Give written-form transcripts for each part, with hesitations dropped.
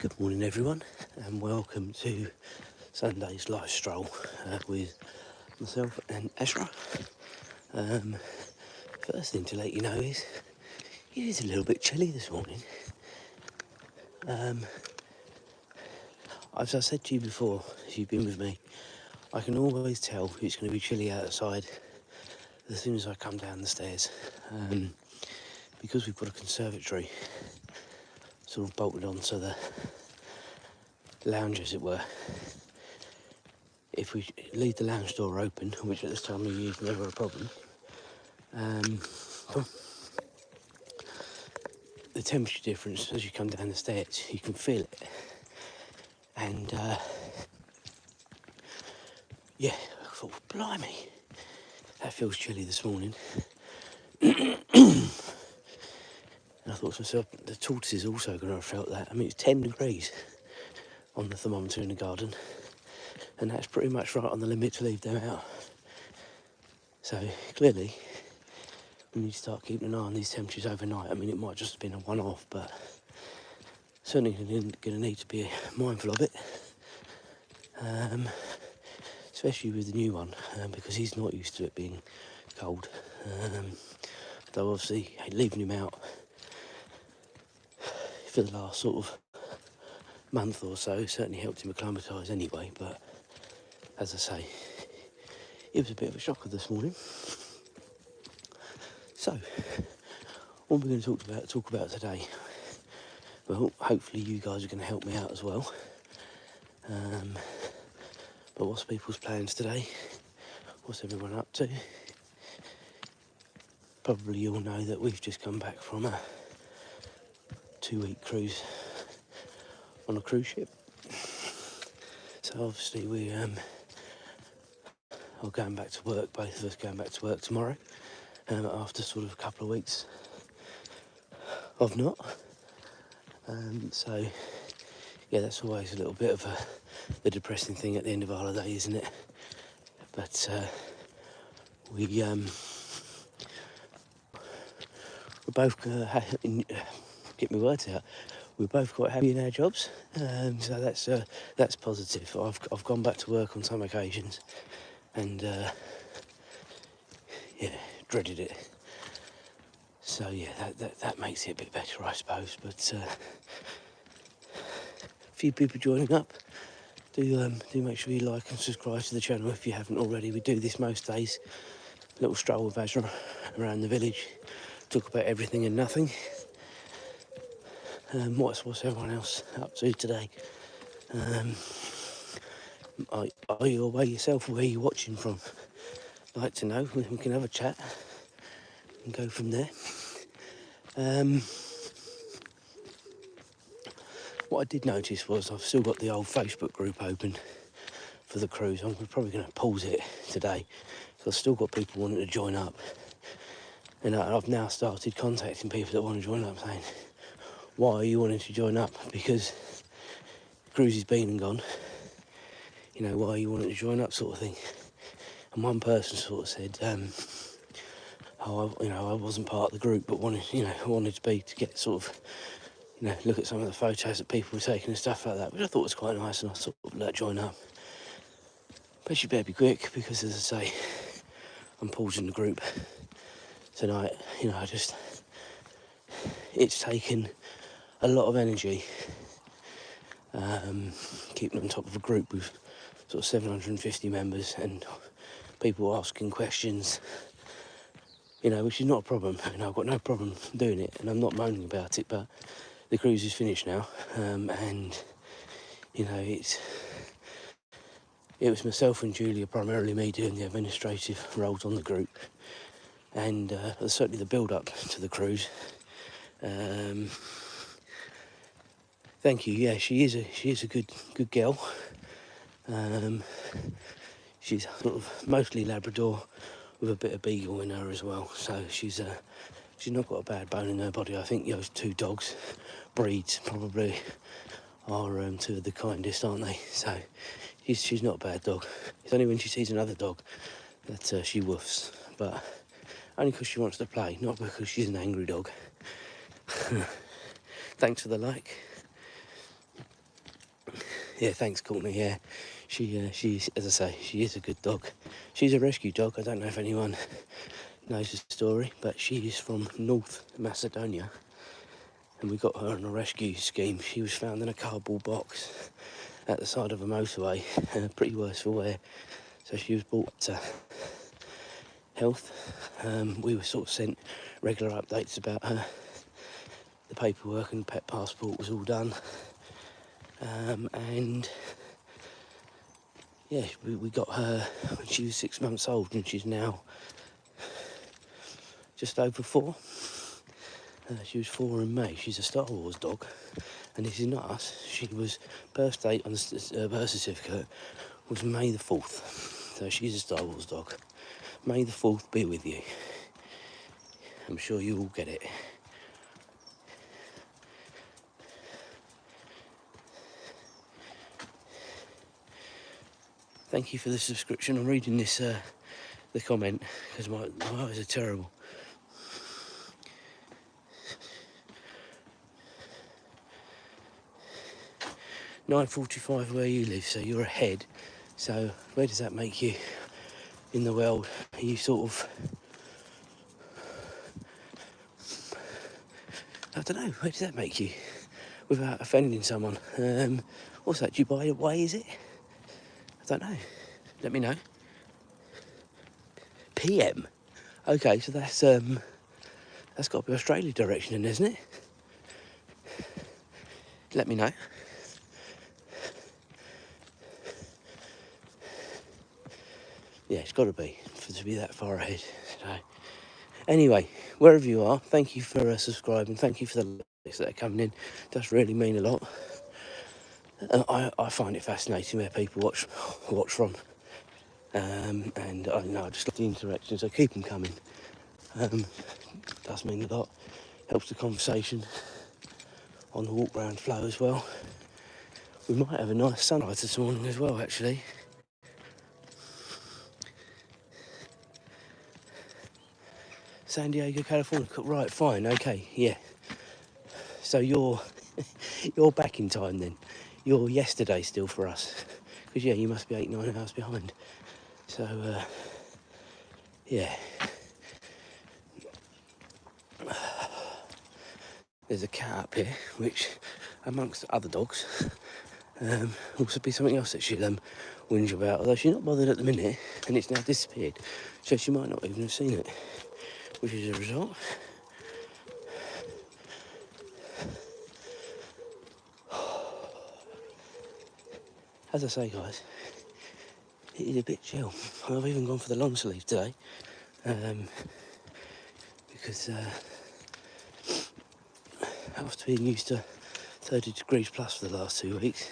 Good morning everyone, and welcome to Sunday's live stroll with myself and Ezra. First thing to let you know is it is a little bit chilly this morning. As I said to you before, if you've been with me, I can always tell it's going to be chilly outside as soon as I come down the stairs, because we've got a conservatory sort of bolted onto the lounge, as it were. If we leave the lounge door open, which at this time of year is never a problem, the temperature difference as you come down the stairs, you can feel it. And yeah, I thought, blimey, that feels chilly this morning. And I thought to myself, the tortoise is also going to have felt that. I mean, it's 10 degrees on the thermometer in the garden, and that's pretty much right on the limit to leave them out. So clearly, we need to start keeping an eye on these temperatures overnight. I mean, it might just have been a one-off, but certainly going to need to be mindful of it, especially with the new one, because he's not used to it being cold. Though obviously leaving him out for the last sort of month or so certainly helped him acclimatise anyway, but as I say, it was a bit of a shocker this morning. So, what we're going to talk about today, well, hopefully you guys are going to help me out as well. But what's people's plans today? What's everyone up to? Probably you'll know that we've just come back from a 2-week cruise on a cruise ship. So obviously we are going back to work, both of us going back to work tomorrow, after sort of a couple of weeks of not. So yeah, that's always a little bit of the depressing thing at the end of a holiday, isn't it? But we're both get my words out. We're both quite happy in our jobs, so that's positive. I've gone back to work on some occasions, and yeah, dreaded it. So yeah, that makes it a bit better, I suppose. But a few people joining up. Do make sure you like and subscribe to the channel if you haven't already. We do this most days. Little stroll with Azra around the village. Talk about everything and nothing. What's everyone else up to today? Are you away yourself? Where are you watching from? I'd like to know. We can have a chat and go from there. What I did notice was I've still got the old Facebook group open for the cruise. I'm probably going to pause it today, because I've still got people wanting to join up. And I've now started contacting people that want to join up, saying, why are you wanting to join up? Because the cruise has been and gone. You know, why are you wanting to join up, sort of thing. And one person sort of said, I wasn't part of the group, but wanted to be, to get sort of, look at some of the photos that people were taking and stuff like that, which I thought was quite nice, and I sort of let join up. But you better be quick, because as I say, I'm pausing the group tonight. It's taken a lot of energy keeping on top of a group with sort of 750 members and people asking questions, which is not a problem. I've got no problem doing it, and I'm not moaning about it, but the cruise is finished now, and it was myself and Julia, primarily me, doing the administrative roles on the group, and certainly the build-up to the cruise. Thank you. Yeah, she is a good girl. She's sort of mostly Labrador with a bit of Beagle in her as well. So she's not got a bad bone in her body. I think those two dogs breeds probably are two of the kindest, aren't they? So she's not a bad dog. It's only when she sees another dog that she woofs, but only because she wants to play, not because she's an angry dog. Thanks for the like. Yeah, thanks, Courtney. Yeah, she's, as I say, she is a good dog. She's a rescue dog. I don't know if anyone knows the story, but she is from North Macedonia, and we got her on a rescue scheme. She was found in a cardboard box at the side of a motorway, pretty worse for wear. So she was brought to health. We were sort of sent regular updates about her. The paperwork and pet passport was all done. And yeah, we got her when she was 6 months old, and she's now just over 4. She was 4 in May. She's a Star Wars dog, and this is not us. She was birth date on the birth certificate was May the 4th, so she's a Star Wars dog. May the 4th be with you. I'm sure you all get it. Thank you for the subscription. I'm reading this, the comment, because my eyes are terrible. "9:45 where you live, so you're ahead. So where does that make you in the world? Are you sort of, I don't know, where does that make you without offending someone? What's that, Dubai away, is it? I don't know. Let me know. PM? Okay, so that's got to be Australia direction then, isn't it? Let me know. Yeah, it's got to be, to be that far ahead. So, anyway, wherever you are, thank you for subscribing. Thank you for the likes that are coming in. It does really mean a lot. I find it fascinating where people watch from. And I know I just love the interaction, so keep them coming. Does mean a lot. Helps the conversation on the walk round flow as well. We might have a nice sunrise this morning as well, actually. San Diego, California. Right, fine, okay, yeah. So you're back in time then. You're yesterday still for us. Because yeah, you must be 8-9 hours behind. So yeah. There's a cat up here, which amongst other dogs, also be something else that she'll whinge about, although she's not bothered at the minute, and it's now disappeared, so she might not even have seen it, which is a result. As I say, guys, it is a bit chill. I've even gone for the long sleeve today, because after being used to 30 degrees plus for the last 2 weeks,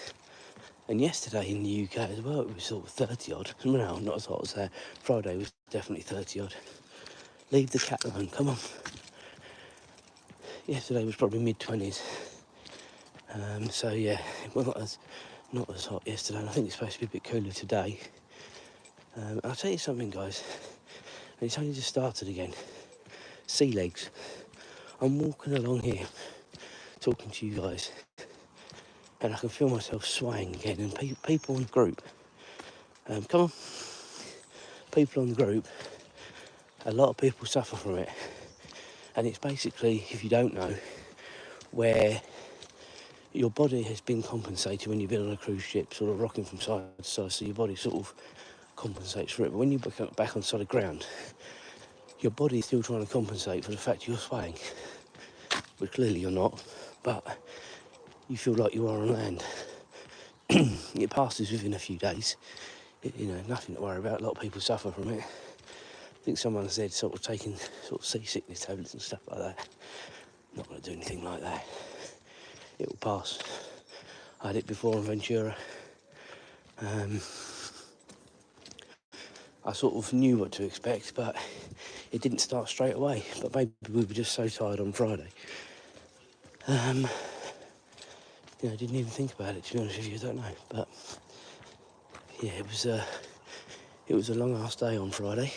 and yesterday in the UK as well, it was sort of 30 odd. No, not as hot as that. Friday was definitely 30 odd. Leave the cat alone, come on. Yesterday was probably mid-20s. So yeah, well, not as hot yesterday, and I think it's supposed to be a bit cooler today. I'll tell you something, guys, and it's only just started again. Sea legs. I'm walking along here, talking to you guys, and I can feel myself swaying again, and people on the group, come on, people on the group, a lot of people suffer from it, and it's basically, if you don't know, where your body has been compensated when you've been on a cruise ship, sort of rocking from side to side, so your body sort of compensates for it, but when you back on solid ground, your body is still trying to compensate for the fact you're swaying, which clearly you're not, but you feel like you are on land. It passes within a few days, nothing to worry about. A lot of people suffer from it. I think someone said sort of taking sort of seasickness tablets and stuff like that. I'm not going to do anything like that. It will pass. I had it before on Ventura. I sort of knew what to expect, but it didn't start straight away. But maybe we were just so tired on Friday. I didn't even think about it, to be honest with you, I don't know. But yeah, it was a long ass day on Friday.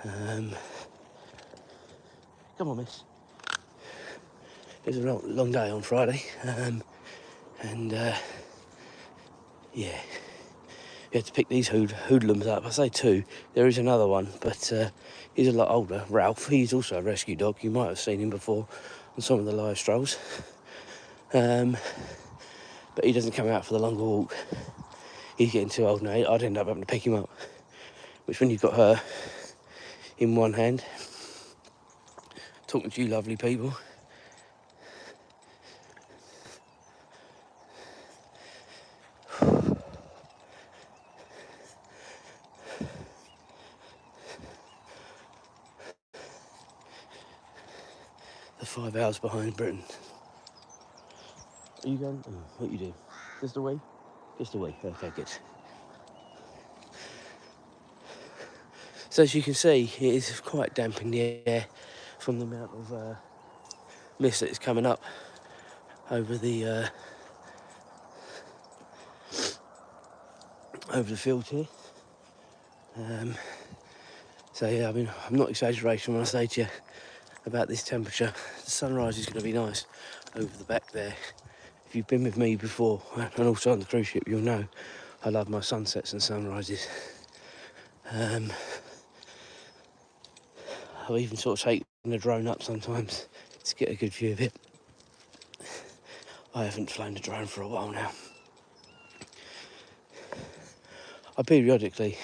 Come on, miss. It was a long day on Friday, and yeah, you had to pick these hoodlums up. I say two, there is another one, but he's a lot older. Ralph, he's also a rescue dog. You might have seen him before on some of the live strolls. But he doesn't come out for the longer walk. He's getting too old now. I'd end up having to pick him up. Which, when you've got her in one hand, talking to you lovely people, the 5 hours behind Britain. Are you going? Oh, what you do? Just away? Just away. Okay, good. So as you can see, it is quite damp in the air from the amount of mist that is coming up over the field here. So yeah, I mean, I'm not exaggerating when I say to you about this temperature. The sunrise is going to be nice over the back there. If you've been with me before, and also on the cruise ship, you'll know I love my sunsets and sunrises. I've even sort of taken the drone up sometimes to get a good view of it. I haven't flown a drone for a while now. I periodically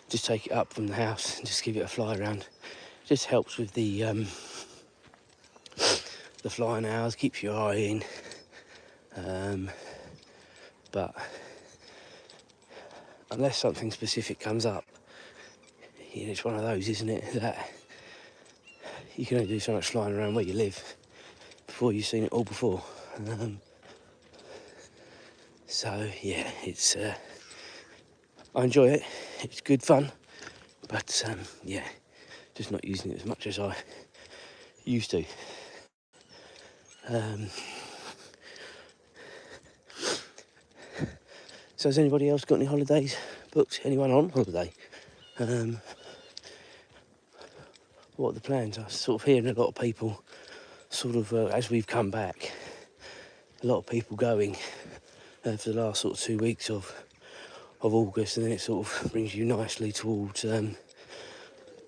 just take it up from the house and just give it a fly around. It just helps with the flying hours, keeps your eye in. But unless something specific comes up, you know, it's one of those, isn't it, that you can only do so much flying around where you live before you've seen it all before. So yeah, it's I enjoy it. It's good fun, but yeah, just not using it as much as I used to. So has anybody else got any holidays booked? Anyone on holiday? What are the plans? I'm sort of hearing a lot of people, sort of as we've come back, a lot of people going for the last sort of 2 weeks of August, and then it sort of brings you nicely towards the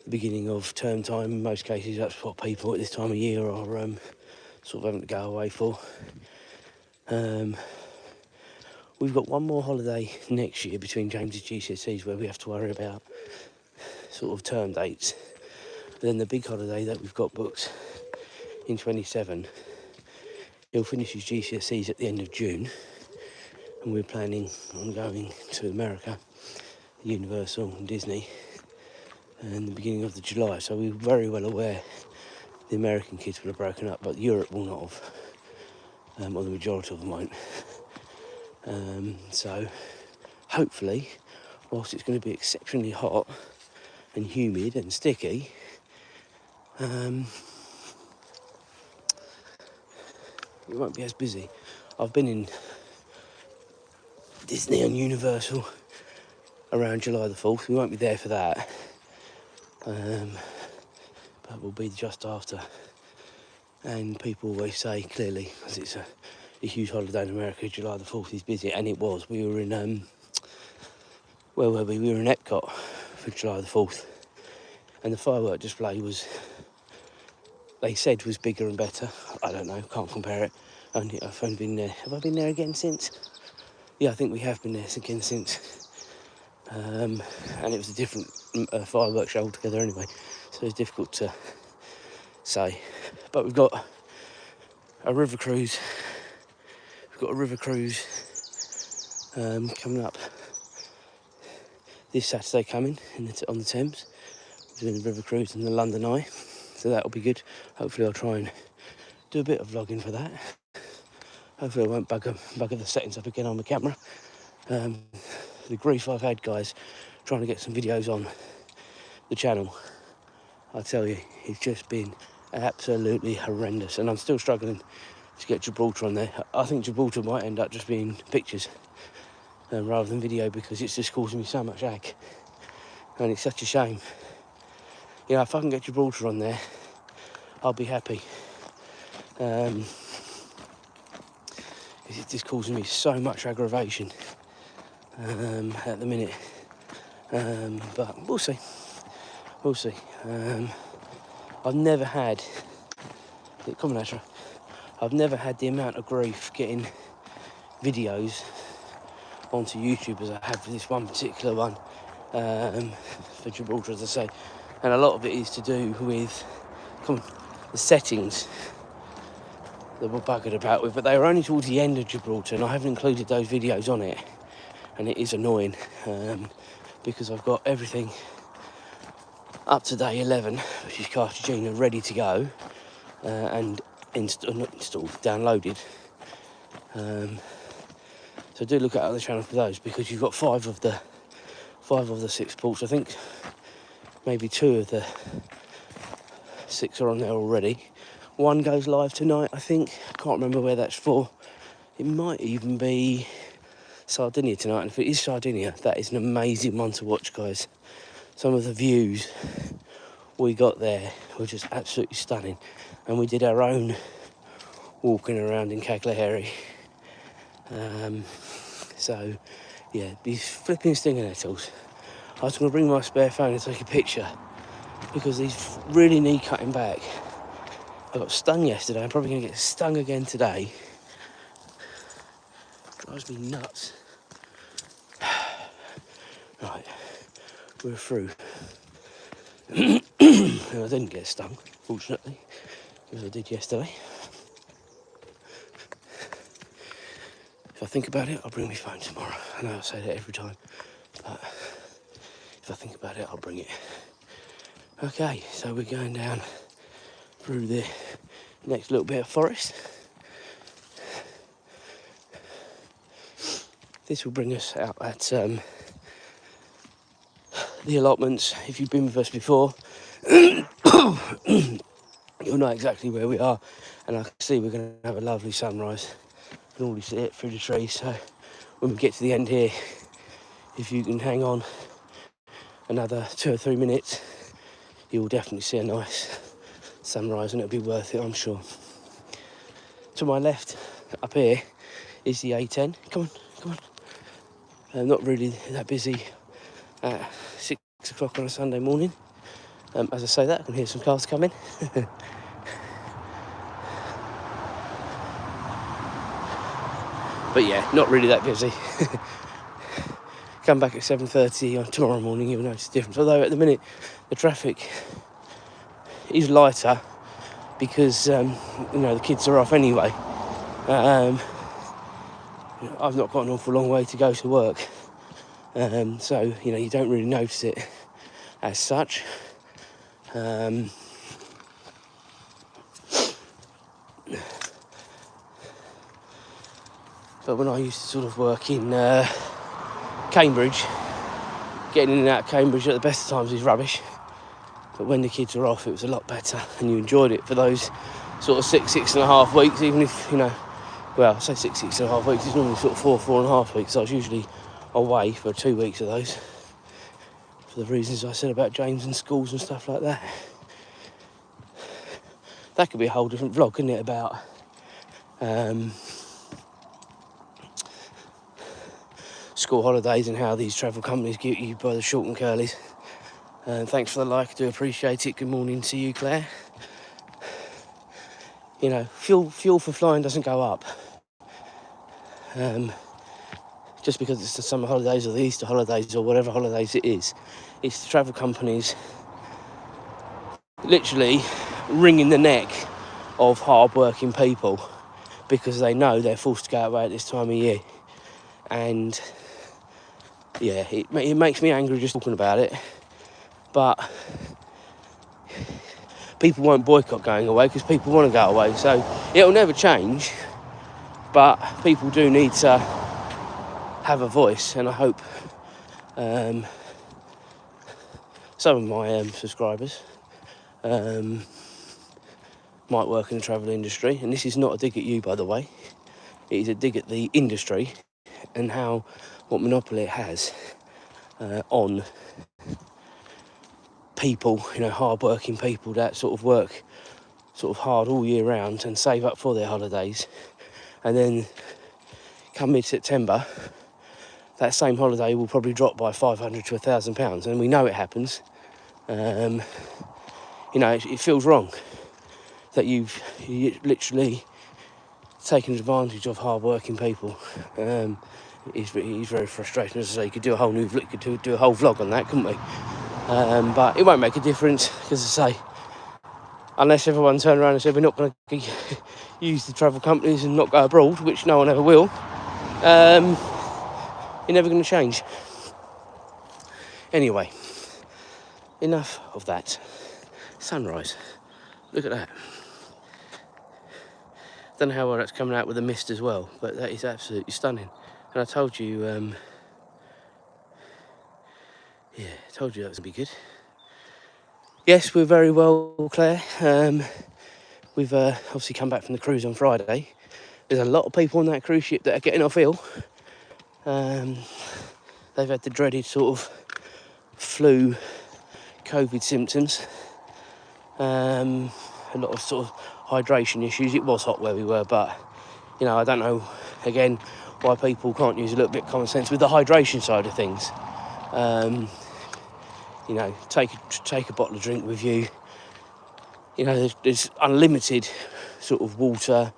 beginning of term time. In most cases, that's what people at this time of year are sort of having to go away for. We've got one more holiday next year between James's GCSEs where we have to worry about sort of term dates. But then the big holiday that we've got booked in 27, he'll finish his GCSEs at the end of June, and we're planning on going to America, Universal and Disney, in the beginning of July. So we're very well aware the American kids will have broken up, but Europe will not have, or the majority of them won't. So hopefully, whilst it's going to be exceptionally hot and humid and sticky, it won't be as busy. I've been in Disney and Universal around July the 4th. We won't be there for that, but we'll be just after. And people always say clearly, because it's a huge holiday in America, July the 4th is busy, and it was. We were in where were we? We were in Epcot for July the 4th, and the firework display was, they said, was bigger and better. I don't know, can't compare it. I've only been there. Have I been there again since? Yeah, I think we have been there again since. And it was a different fireworks show altogether anyway, so it's difficult to say. But we've got a river cruise. We've got a river cruise coming up this Saturday coming on the Thames. We're doing the river cruise and the London Eye, so that'll be good. Hopefully I'll try and do a bit of vlogging for that. Hopefully I won't bugger the settings up again on the camera. The grief I've had, guys, trying to get some videos on the channel, I tell you, it's just been absolutely horrendous, and I'm still struggling to get Gibraltar on there. I think Gibraltar might end up just being pictures rather than video, because it's just causing me so much ag, and it's such a shame. You know, if I can get Gibraltar on there, I'll be happy. It's just causing me so much aggravation. at the minute. But we'll see. We'll see. I've never had... Come on, Ezra. I've never had the amount of grief getting videos onto YouTube as I have for this one particular one, for Gibraltar, as I say. And a lot of it is to do with the settings that we're buggered about with, but they were only towards the end of Gibraltar, and I haven't included those videos on it, and it is annoying, because I've got everything up to day 11, which is Cartagena, ready to go, and not installed, downloaded. So do look out on the channel for those, because you've got 5 of the 6 ports. I think maybe 2 of the 6 are on there already. 1 goes live tonight, I think. I can't remember where that's for. It might even be Sardinia tonight, and if it is Sardinia, that is an amazing one to watch, guys. Some of the views we got there were just absolutely stunning, and we did our own walking around in Cagliari. So yeah, these flipping stinger nettles. I was going to bring my spare phone and take a picture, because these really need cutting back. I got stung yesterday, I'm probably going to get stung again today. Drives me nuts. Right, we're through. And I didn't get stung, fortunately, as I did yesterday. If I think about it, I'll bring my phone tomorrow. I know I say that every time, but if I think about it, I'll bring it. Okay, so we're going down through the next little bit of forest. This will bring us out at the allotments. If you've been with us before, you'll know exactly where we are, and I can see we're going to have a lovely sunrise. You can already see it through the trees, so when we get to the end here, if you can hang on another 2 or 3 minutes, you will definitely see a nice sunrise, and it'll be worth it, I'm sure. To my left, up here, is the A10. Come on. Not really that busy at 6 o'clock on a Sunday morning. As I say that, I can hear some cars coming. But yeah, not really that busy. Come back at 7:30 tomorrow morning, you'll notice the difference. Although at the minute, the traffic is lighter, because the kids are off anyway. I've not got an awful long way to go to work, so you don't really notice it as such. But when I used to sort of work in Cambridge, getting in and out of Cambridge at the best of times is rubbish. But when the kids were off, it was a lot better, and you enjoyed it for those sort of 6.5 weeks, even if, I say 6.5 weeks, it's normally sort of 4.5 weeks. I was usually away for 2 weeks of those, for the reasons I said about James and schools and stuff like that. That could be a whole different vlog, couldn't it, about school holidays and how these travel companies get you by the short and curlies. Thanks for the like, I do appreciate it. Good morning to you, Claire. Fuel for flying doesn't go up. Just because it's the summer holidays or the Easter holidays or whatever holidays it is. It's the travel companies literally wringing the neck of hard-working people, because they know they're forced to go away at this time of year. And yeah, it makes me angry just talking about it. But people won't boycott going away, because people want to go away. So it'll never change, but people do need to have a voice, and I hope some of my subscribers might work in the travel industry. And this is not a dig at you, by the way. It is a dig at the industry and what monopoly it has on people, hard-working people that sort of work sort of hard all year round and save up for their holidays, and then come mid-September that same holiday will probably drop by £500 to £1,000, and we know it happens. You know, it feels wrong that you literally taken advantage of hard-working people. It's very frustrating. As I say, you could do a whole do a whole vlog on that, couldn't we? But it won't make a difference, because I say, unless everyone turned around and said we're not going to use the travel companies and not go abroad, which no one ever will, you're never going to change. Anyway, enough of that. Sunrise. Look at that. Don't know how well that's coming out with the mist as well, but that is absolutely stunning. And I told you, I told you that was going to be good. Yes, we're very well, Claire. We've obviously come back from the cruise on Friday. There's a lot of people on that cruise ship that are getting off ill. They've had the dreaded sort of flu, COVID symptoms. A lot of sort of hydration issues. It was hot where we were, but you know, I don't know again why people can't use a little bit of common sense with the hydration side of things. You know, take a bottle of drink with you. You know, there's unlimited sort of water,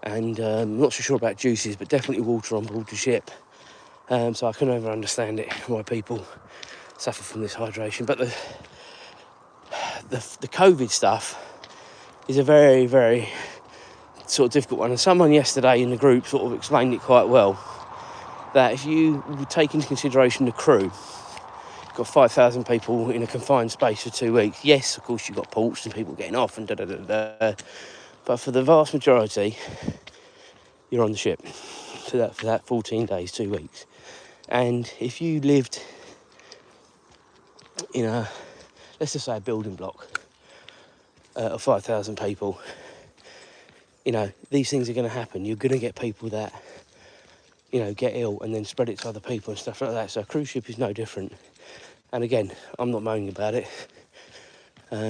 and I'm not so sure about juices, but definitely water on board the ship. So I can never understand it, why people suffer from this hydration. But the COVID stuff is a very, very sort of difficult one. And someone yesterday in the group sort of explained it quite well, that if you take into consideration the crew, got 5,000 people in a confined space for 2 weeks. Yes, of course, you've got ports and people getting off and da-da-da-da. But for the vast majority, you're on the ship for that 14 days, 2 weeks. And if you lived in a, let's just say a building block of 5,000 people, you know, these things are going to happen. You're going to get people that, you know, get ill and then spread it to other people and stuff like that. So a cruise ship is no different. And again, I'm not moaning about it,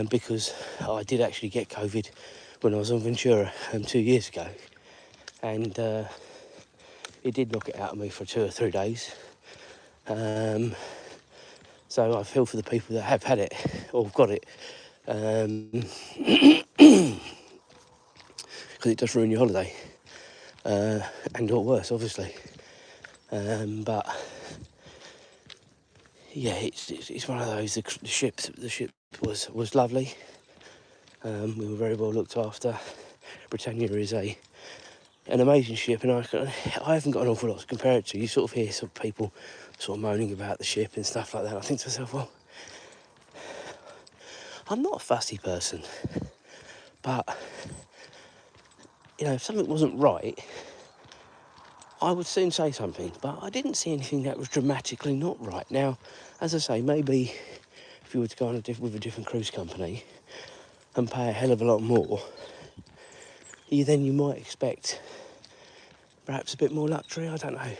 because I did actually get COVID when I was on Ventura 2 years ago. And it did knock it out of me for 2 or 3 days. So I feel for the people that have had it or got it, because it does ruin your holiday, and or worse, obviously. But yeah, it's one of those. The ship was lovely. We were very well looked after. Britannia is an amazing ship, and I haven't got an awful lot to compare it to. You sort of hear some people sort of moaning about the ship and stuff like that. I think to myself, well, I'm not a fussy person, but you know, if something wasn't right, I would soon say something. But I didn't see anything that was dramatically not right. Now, as I say, maybe if you were to go on with a different cruise company and pay a hell of a lot more, then you might expect perhaps a bit more luxury, I don't know.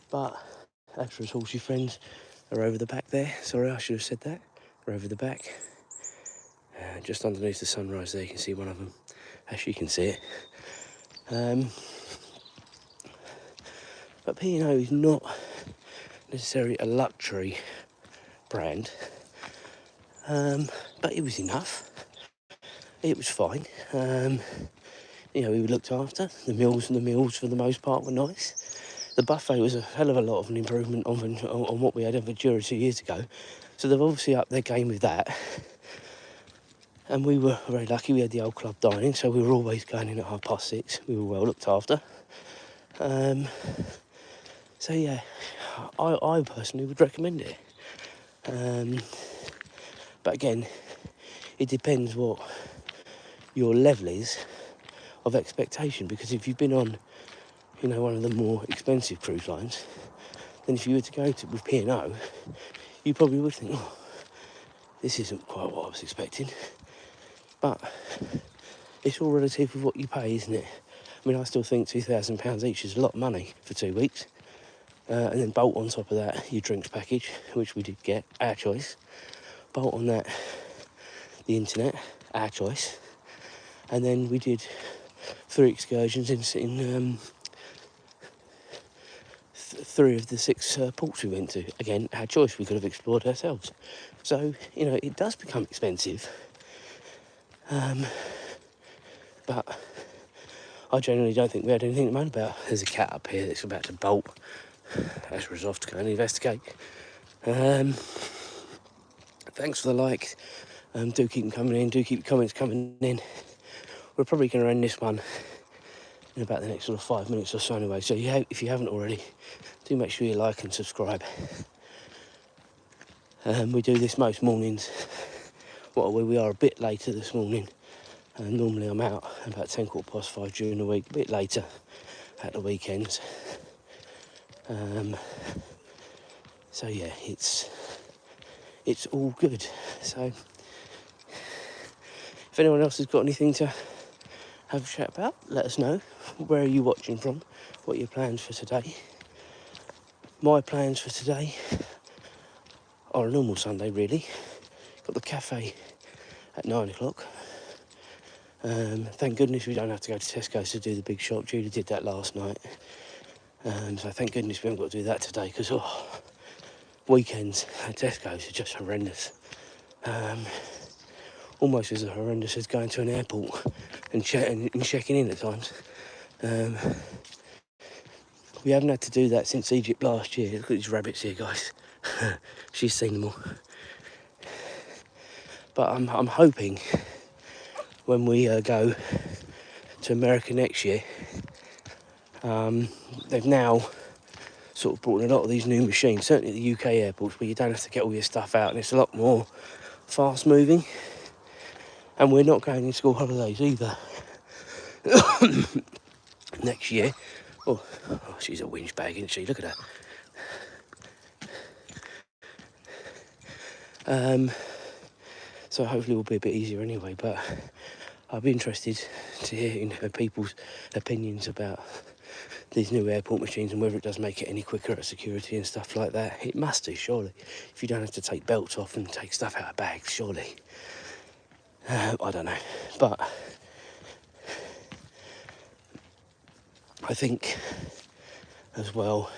But Azra's horsey friends are over the back there. Sorry, I should have said that. They're over the back. Just underneath the sunrise there, you can see one of them, as you can see it. But P&O is not necessarily a luxury brand, but it was enough. It was fine. You know, we were looked after. The meals for the most part were nice. The buffet was a hell of a lot of an improvement on what we had in Ventura 2 years ago. So they've obviously upped their game with that. And we were very lucky. We had the old club dining, so we were always going in at 6:30. We were well looked after. So yeah, I personally would recommend it. But again, it depends what your level is of expectation, because if you've been on, you know, one of the more expensive cruise lines, then if you were to go with P&O, you probably would think, oh, this isn't quite what I was expecting. But it's all relative with what you pay, isn't it? I mean, I still think £2,000 each is a lot of money for 2 weeks. And then bolt on top of that your drinks package, which we did get, our choice. Bolt on that the internet, our choice. And then we did 3 excursions in 3 of the 6 ports we went to. Again, our choice, we could have explored ourselves. So, you know, it does become expensive. But I generally don't think we had anything to moan about. There's a cat up here that's about to bolt. Ezra's off to go and investigate. Thanks for the likes. Do keep them coming in. Do keep comments coming in. We're probably going to end this one in about the next sort of 5 minutes or so anyway. So if you haven't already, do make sure you like and subscribe. We do this most mornings. We are a bit later this morning. Normally I'm out about 5:10 during the week, a bit later at the weekends. So yeah, it's all good. So if anyone else has got anything to have a chat about, let us know. Where are you watching from? What are your plans for today? My plans for today are a normal Sunday, really. Got the cafe at 9 o'clock. Thank goodness we don't have to go to Tesco's to do the big shop. Julie did that last night. So thank goodness we haven't got to do that today, because weekends at Tesco's are just horrendous. Almost as horrendous as going to an airport and checking in at times. We haven't had to do that since Egypt last year. Look at these rabbits here, guys. She's seen them all. But I'm hoping when we go to America next year, they've now sort of brought in a lot of these new machines, certainly at the UK airports, where you don't have to get all your stuff out, and it's a lot more fast moving. And we're not going in school holidays either next year. Oh, she's a whinge bag, isn't she? Look at her. So hopefully it will be a bit easier anyway, but I'd be interested to hear people's opinions about these new airport machines and whether it does make it any quicker at security and stuff like that. It must do, surely. If you don't have to take belts off and take stuff out of bags, surely. I don't know, but I think as well,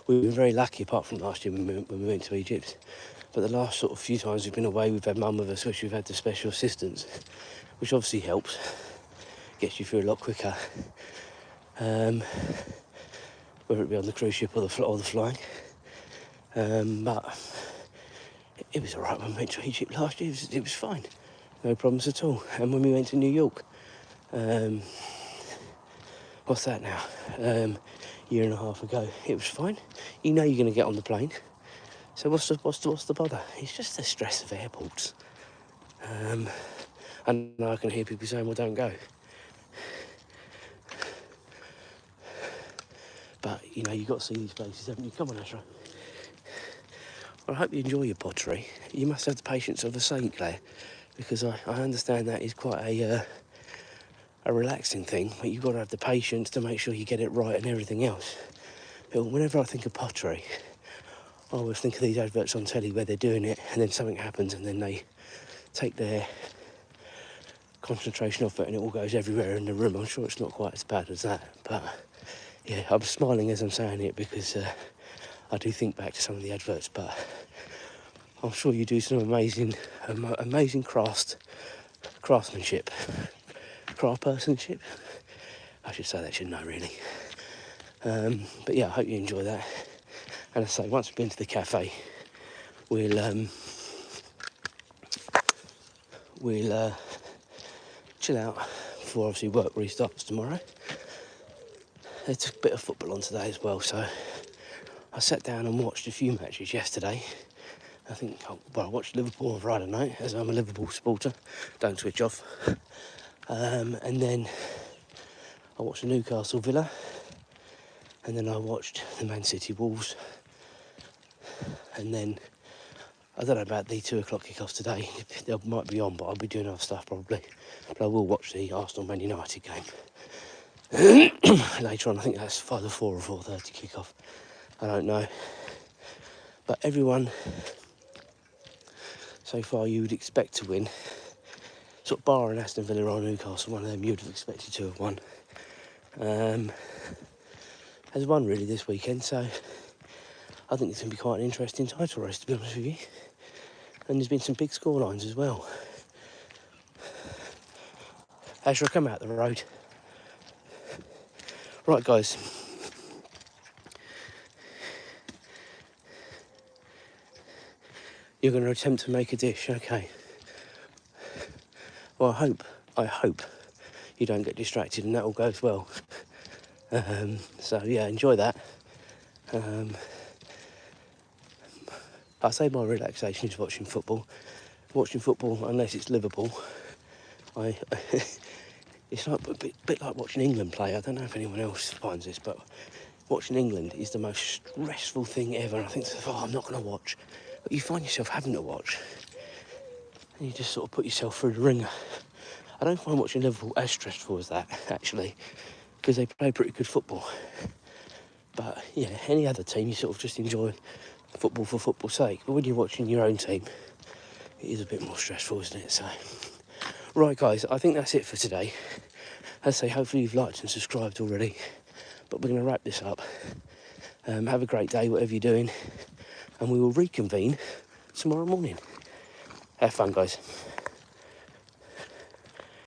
we've been very lucky, apart from last year when we went to Egypt. But the last sort of few times we've been away, we've had mum with us, which we've had the special assistants, which obviously helps, gets you through a lot quicker. Whether it be on the cruise ship or the flying. But it was alright when we went to Egypt last year. It was fine, no problems at all. And when we went to New York, what's that now? Year and a half ago, it was fine. You know you're going to get on the plane. So what's the bother? It's just the stress of airports. And I can hear people saying, well, don't go. But, you know, you've got to see these places, haven't you? Come on, Azra. Well, I hope you enjoy your pottery. You must have the patience of a saint, Claire, because I understand that is quite a relaxing thing, but you've got to have the patience to make sure you get it right and everything else. But whenever I think of pottery, I always think of these adverts on telly where they're doing it and then something happens and then they take their concentration off it and it all goes everywhere in the room. I'm sure it's not quite as bad as that, but yeah, I'm smiling as I'm saying it because I do think back to some of the adverts, but I'm sure you do some amazing craftsmanship, craftpersonship. I should say that, shouldn't I, really? But yeah, I hope you enjoy that. And I say, once we've been to the cafe, we'll chill out before obviously work restarts tomorrow. There's a bit of football on today as well, so I sat down and watched a few matches yesterday. I watched Liverpool on Friday night, as I'm a Liverpool supporter, don't switch off. And then I watched the Newcastle Villa, and then I watched the Man City Wolves. And then, I don't know about the 2 o'clock kickoffs today, they might be on, but I'll be doing other stuff probably. But I will watch the Arsenal-Man United game later on. I think that's either 4 or 4:30 kickoff, I don't know. But everyone so far you would expect to win, sort of bar and Aston Villa or Newcastle, one of them you would have expected to have won. has won really this weekend, so I think it's going to be quite an interesting title race, to be honest with you. And there's been some big scorelines as well. Ezra, come out the road. Right, guys. You're going to attempt to make a dish, okay. Well, I hope you don't get distracted and that all goes well. So, yeah, enjoy that. I say my relaxation is watching football. Watching football, unless it's Liverpool, it's like a bit like watching England play. I don't know if anyone else finds this, but watching England is the most stressful thing ever. And I think, oh, I'm not going to watch. But you find yourself having to watch. And you just sort of put yourself through the ringer. I don't find watching Liverpool as stressful as that, actually, because they play pretty good football. But, yeah, any other team, you sort of just enjoy football for football's sake. But when you're watching your own team, it is a bit more stressful, isn't it? So, right, guys, I think that's it for today. As I say, hopefully you've liked and subscribed already. But we're going to wrap this up. Have a great day, whatever you're doing. And we will reconvene tomorrow morning. Have fun, guys.